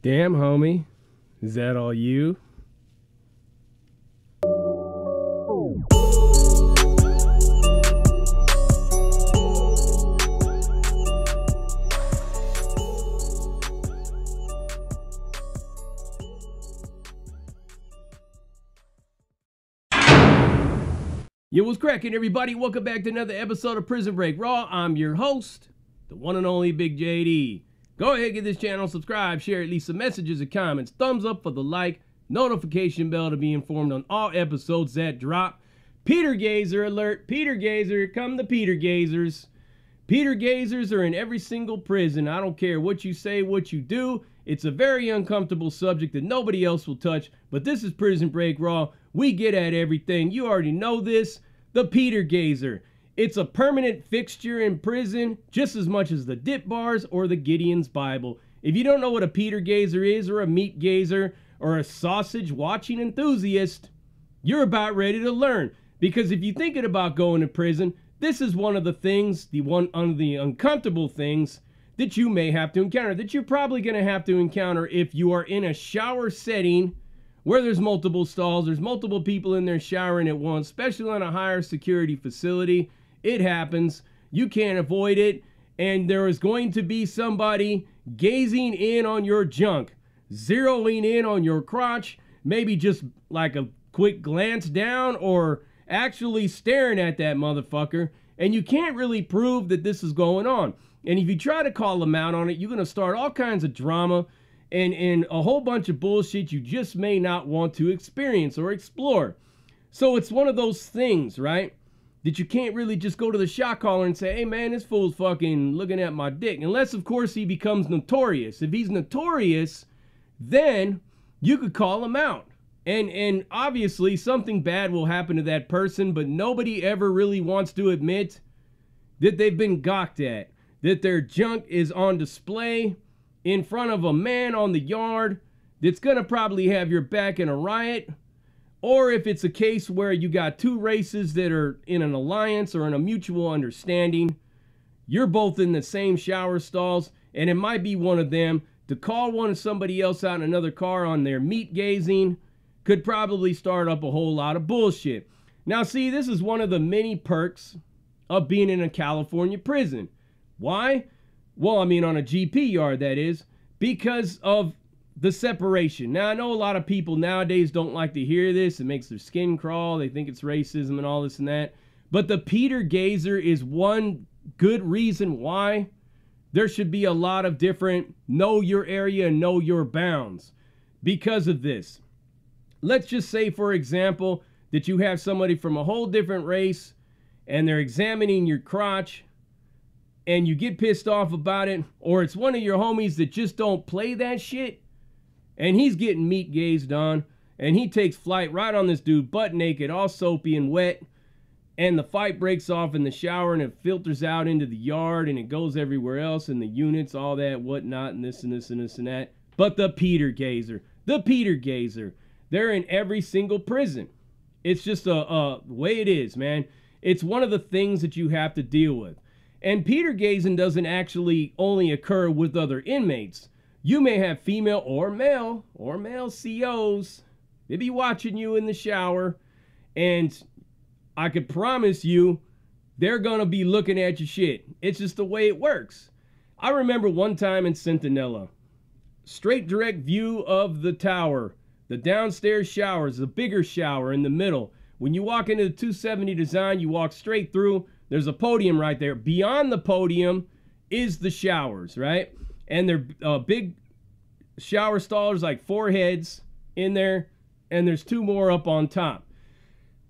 Damn, homie. Is that all you? Yo, what's cracking, everybody? Welcome back to another episode of Prison Break Raw. I'm your host, the one and only Big JD. Go ahead, give this channel, subscribe, share at least some messages and comments, thumbs up for the like, notification bell to be informed on all episodes that drop. PeterGazer alert, PeterGazer, here come the PeterGazers. PeterGazers are in every single prison. I don't care what you say, what you do. It's a very uncomfortable subject that nobody else will touch, but this is Prison Break Raw. We get at everything. You already know this. The PeterGazer. It's a permanent fixture in prison, just as much as the dip bars or the Gideon's Bible. If you don't know what a PeterGazer is, or a meat gazer, or a sausage watching enthusiast, you're about ready to learn. Because if you're thinking about going to prison, this is one of the things, one of the uncomfortable things that you may have to encounter, that you're probably going to have to encounter if you are in a shower setting where there's multiple stalls, there's multiple people in there showering at once, especially on a higher security facility. It happens. You can't avoid it. And there is going to be somebody gazing in on your junk, zeroing in on your crotch, maybe just like a quick glance down or actually staring at that motherfucker. And you can't really prove that this is going on. And if you try to call them out on it, you're going to start all kinds of drama and a whole bunch of bullshit you just may not want to experience or explore. So it's one of those things, right, that you can't really just go to the shot caller and say, hey man, this fool's fucking looking at my dick. Unless, of course, he becomes notorious. If he's notorious, then you could call him out. And obviously something bad will happen to that person, but nobody ever really wants to admit that they've been gawked at, that their junk is on display in front of a man on the yard that's gonna probably have your back in a riot. Or if it's a case where you got two races that are in an alliance or in a mutual understanding, you're both in the same shower stalls, and it might be one of them to call somebody else out in another car on their meat gazing could probably start up a whole lot of bullshit. Now see, this is one of the many perks of being in a California prison. Why? Well, I mean on a GP yard, that is, because of the separation. Now, I know a lot of people nowadays don't like to hear this. It makes their skin crawl. They think it's racism and all this and that. But the PeterGazer is one good reason why there should be a lot of different know your area and know your bounds because of this. Let's just say, for example, that you have somebody from a whole different race and they're examining your crotch and you get pissed off about it, or it's one of your homies that just don't play that shit, and he's getting meat gazed on, and he takes flight right on this dude, butt naked, all soapy and wet, and the fight breaks off in the shower, and it filters out into the yard, and it goes everywhere else, in the units, all that, whatnot, and this and this and this and that. But the PeterGazer, they're in every single prison. It's just the way it is, man. It's one of the things that you have to deal with. And PeterGazing doesn't actually only occur with other inmates. You may have female or male COs. They be watching you in the shower, and I could promise you they're gonna be looking at your shit. It's just the way it works. I remember one time in Centinela, straight direct view of the tower, the downstairs showers, the bigger shower in the middle. When you walk into the 270 design, you walk straight through. There's a podium right there. Beyond the podium is the showers, right? And they're big shower stalls, like 4 heads in there, and there's 2 more up on top.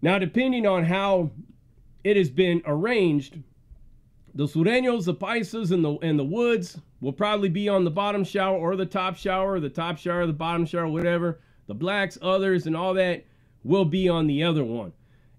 Now, depending on how it has been arranged, the sureños, the paisas, and the woods will probably be on the bottom shower or the top shower, the bottom shower, whatever. The blacks, others, and all that will be on the other one.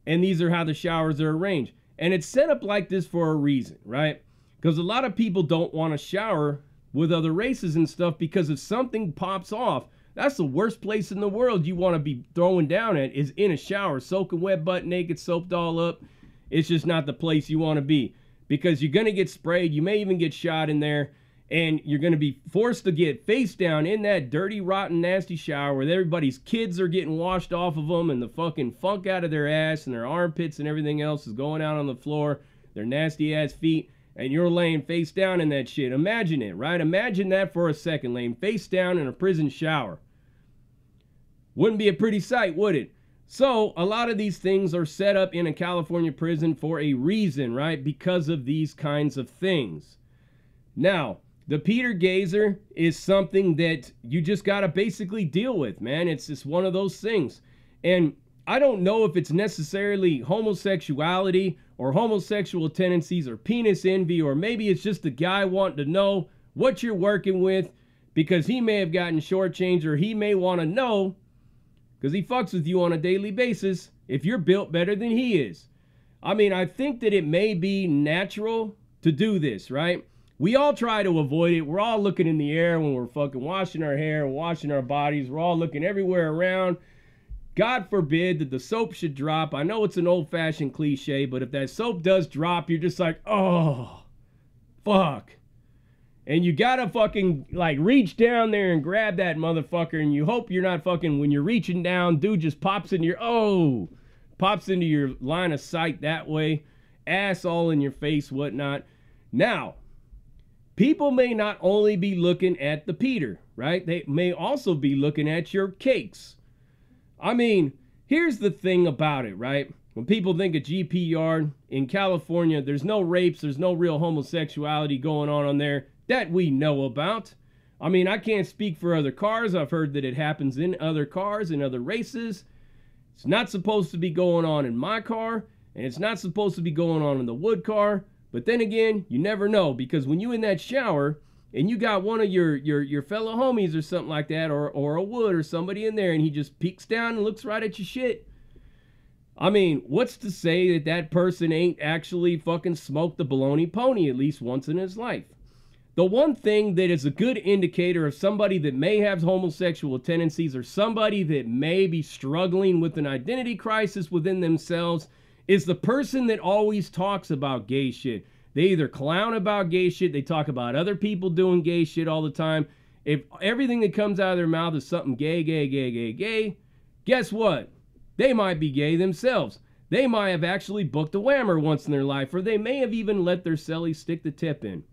And these are how the showers are arranged. And it's set up like this for a reason, right? Because a lot of people don't want to shower with other races and stuff, because if something pops off, that's the worst place in the world you want to be throwing down at, is in a shower, soaking wet, butt naked, soaped all up. It's just not the place you want to be, because you're going to get sprayed. You may even get shot in there. And you're going to be forced to get face down in that dirty, rotten, nasty shower where everybody's kids are getting washed off of them and the fucking funk out of their ass and their armpits and everything else is going out on the floor, their nasty ass feet, and you're laying face down in that shit. Imagine it, right? Imagine that for a second, laying face down in a prison shower. Wouldn't be a pretty sight, would it? So a lot of these things are set up in a California prison for a reason, right? Because of these kinds of things. Now, the PeterGazer is something that you just got to basically deal with, man. It's just one of those things. And I don't know if it's necessarily homosexuality or homosexual tendencies or penis envy, or maybe it's just the guy wanting to know what you're working with because he may have gotten shortchanged, or he may want to know because he fucks with you on a daily basis if you're built better than he is. I mean, I think that it may be natural to do this, right? We all try to avoid it. We're all looking in the air when we're fucking washing our hair, washing our bodies. We're all looking everywhere around. God forbid that the soap should drop. I know it's an old-fashioned cliche, but if that soap does drop, you're just like, oh, fuck. And you gotta fucking, like, reach down there and grab that motherfucker, and you hope you're not fucking, when you're reaching down, dude just pops into your, pops into your line of sight that way. Ass all in your face, whatnot. Now, people may not only be looking at the Peter, right? They may also be looking at your cakes. I mean, here's the thing about it, right? When people think of GP Yard in California, there's no rapes, there's no real homosexuality going on there that we know about. I mean, I can't speak for other cars. I've heard that it happens in other cars, in other races. It's not supposed to be going on in my car, and it's not supposed to be going on in the Wood car. But then again, you never know, because when you in that shower and you got one of your fellow homies or something like that, or a Wood or somebody in there, and he just peeks down and looks right at your shit. I mean, what's to say that that person ain't actually fucking smoked the baloney pony at least once in his life? The one thing that is a good indicator of somebody that may have homosexual tendencies, or somebody that may be struggling with an identity crisis within themselves, is the person that always talks about gay shit. They either clown about gay shit, they talk about other people doing gay shit all the time. If everything that comes out of their mouth is something gay, guess what? They might be gay themselves. They might have actually booked a whammer once in their life, or they may have even let their celly stick the tip in.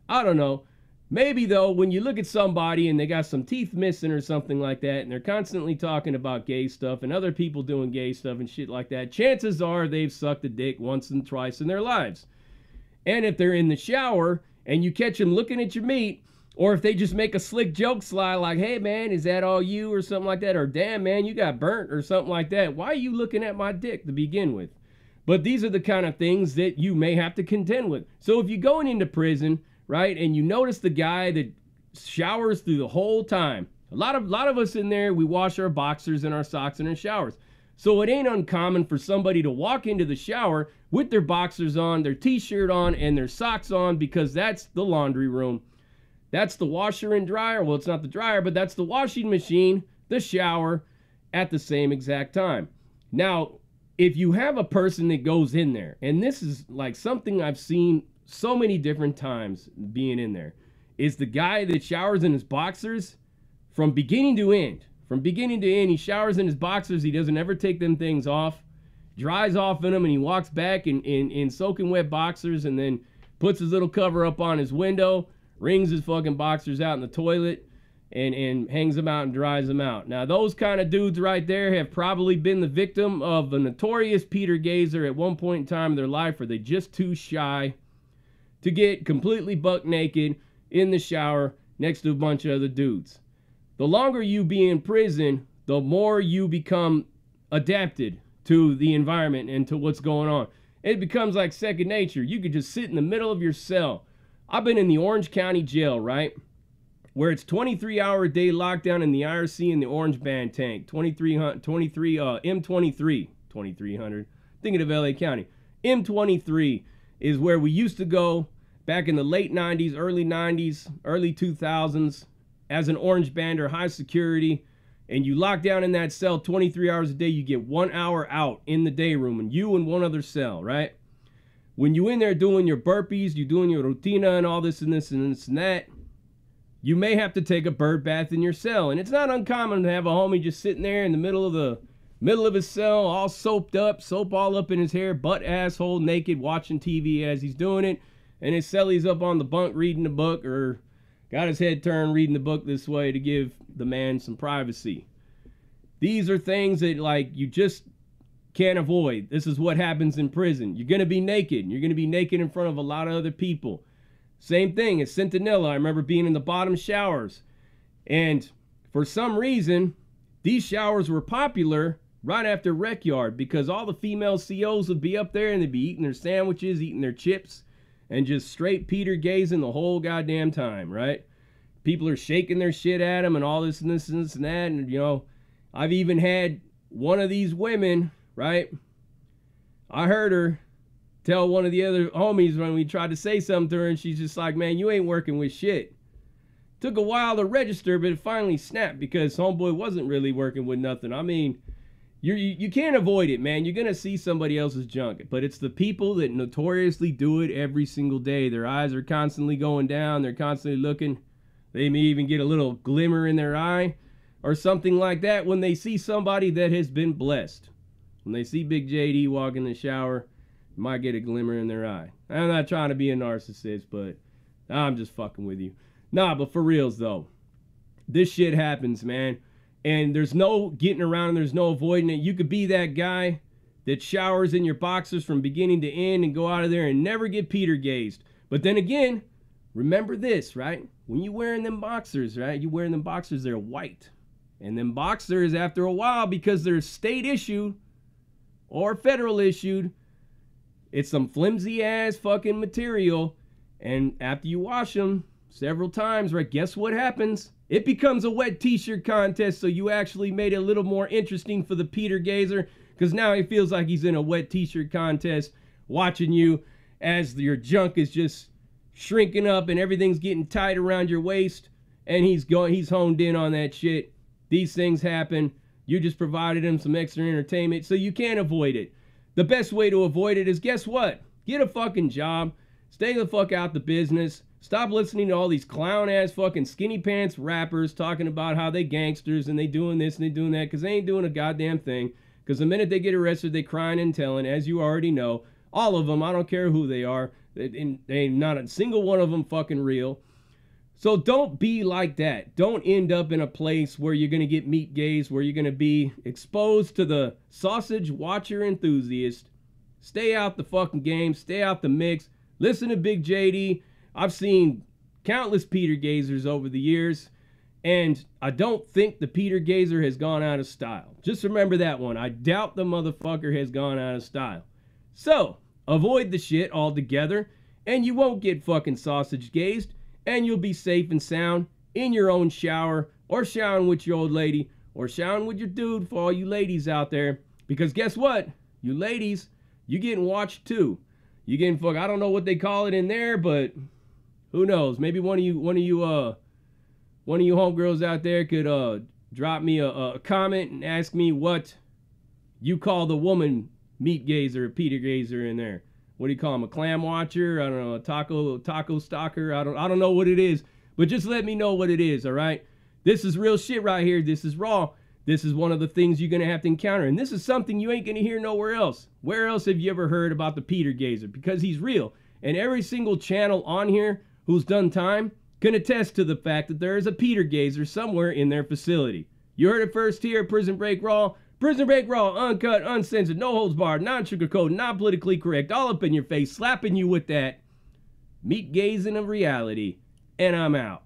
I don't know. Maybe, though, when you look at somebody and they got some teeth missing or something like that, and they're constantly talking about gay stuff and other people doing gay stuff and shit like that, chances are they've sucked a dick once and twice in their lives. And if they're in the shower and you catch them looking at your meat, or if they just make a slick joke slide like, hey, man, is that all you, or something like that, or damn, man, you got burnt, or something like that, why are you looking at my dick to begin with? But these are the kind of things that you may have to contend with. So if you're going into prison, right, and you notice the guy that showers through the whole time, a lot of us in there, we wash our boxers and our socks in our showers. So it ain't uncommon for somebody to walk into the shower with their boxers on, their t-shirt on, and their socks on, because that's the laundry room. That's the washer and dryer. Well, it's not the dryer, but that's the washing machine, the shower, at the same exact time. Now, if you have a person that goes in there, and this is like something I've seen so many different times being in there, is the guy that showers in his boxers from beginning to end. From beginning to end, he showers in his boxers. He doesn't ever take them things off. Dries off in them, and he walks back in soaking wet boxers, and then puts his little cover up on his window, wrings his fucking boxers out in the toilet, and hangs them out and dries them out. Now, those kind of dudes right there have probably been the victim of a notorious PeterGazer at one point in time in their life, or they're just too shy to get completely buck naked in the shower next to a bunch of other dudes. The longer you be in prison, the more you become adapted to the environment and to what's going on. It becomes like second nature. You could just sit in the middle of your cell. I've been in the Orange County Jail, right, where it's 23-hour-a-day lockdown in the IRC in the Orange Band tank, M23, 2300, thinking of LA County. M23 is where we used to go back in the late 90s, early 90s, early 2000s, as an orange band or high security, and you lock down in that cell 23 hours a day, you get 1 hour out in the day room, and you and one other cell, right? When you in there doing your burpees, you doing your rutina and all this and this and this and that, you may have to take a bird bath in your cell. And it's not uncommon to have a homie just sitting there in the middle of his cell, all soaped up, soap all up in his hair, butt asshole naked, watching TV as he's doing it. And his cellie's up on the bunk reading the book, or got his head turned reading the book this way to give the man some privacy. These are things that, like, you just can't avoid. This is what happens in prison. You're going to be naked. You're going to be naked in front of a lot of other people. Same thing at Centinela. I remember being in the bottom showers. And for some reason, these showers were popular right after Rec Yard, because all the female COs would be up there and they'd be eating their sandwiches, eating their chips, and just straight Peter gazing the whole goddamn time, right? People are shaking their shit at them and all this and this and this and that. And, you know, I've even had one of these women, right? I heard her tell one of the other homies when we tried to say something to her, and she's just like, man, you ain't working with shit. Took a while to register, but it finally snapped because homeboy wasn't really working with nothing. I mean, you can't avoid it, man. You're going to see somebody else's junk, but it's the people that notoriously do it every single day. Their eyes are constantly going down. They're constantly looking. They may even get a little glimmer in their eye or something like that when they see somebody that has been blessed. When they see Big JD walk in the shower, might get a glimmer in their eye. I'm not trying to be a narcissist, but I'm just fucking with you. Nah, but for reals though, this shit happens, man. And there's no getting around and there's no avoiding it. You could be that guy that showers in your boxers from beginning to end and go out of there and never get Peter gazed. But then again, remember this, right? When you're wearing them boxers, right? You're wearing them boxers, they're white. And them boxers, after a while, because they're state issued or federal issued, it's some flimsy ass fucking material. And after you wash them several times, right, guess what happens? It becomes a wet t-shirt contest, so you actually made it a little more interesting for the Peter Gazer, because now he feels like he's in a wet t-shirt contest watching you as your junk is just shrinking up and everything's getting tight around your waist, and he's honed in on that shit. These things happen. You just provided him some extra entertainment, so you can't avoid it. The best way to avoid it is, guess what? Get a fucking job. Stay the fuck out the business. Stop listening to all these clown-ass fucking skinny pants rappers talking about how they gangsters and they doing this and they doing that, because they ain't doing a goddamn thing. Because the minute they get arrested, they crying and telling, as you already know. All of them, I don't care who they are. They ain't not a single one of them fucking real. So don't be like that. Don't end up in a place where you're going to get meat gazed, where you're going to be exposed to the sausage watcher enthusiast. Stay out the fucking game. Stay out the mix. Listen to Big JD. I've seen countless Peter Gazers over the years, and I don't think the Peter Gazer has gone out of style. Just remember that one. I doubt the motherfucker has gone out of style. So, avoid the shit altogether, and you won't get fucking sausage gazed, and you'll be safe and sound in your own shower, or showering with your old lady, or showering with your dude for all you ladies out there. Because guess what? You ladies, you getting watched too. You getting fuck. I don't know what they call it in there, but who knows? Maybe one of you homegirls out there could drop me a comment and ask me what you call the woman meat gazer, Peter Gazer in there. What do you call him? A clam watcher? I don't know. A taco stalker? I don't know what it is. But just let me know what it is, all right? This is real shit right here. This is raw. This is one of the things you're going to have to encounter. And this is something you ain't going to hear nowhere else. Where else have you ever heard about the Peter Gazer? Because he's real. And every single channel on here who's done time can attest to the fact that there is a Peter Gazer somewhere in their facility. You heard it first here at Prison Break Raw. Prison Break Raw, uncut, uncensored, no holds barred, non-sugarcoat, non-politically correct, all up in your face, slapping you with that meat gazing of reality. And I'm out.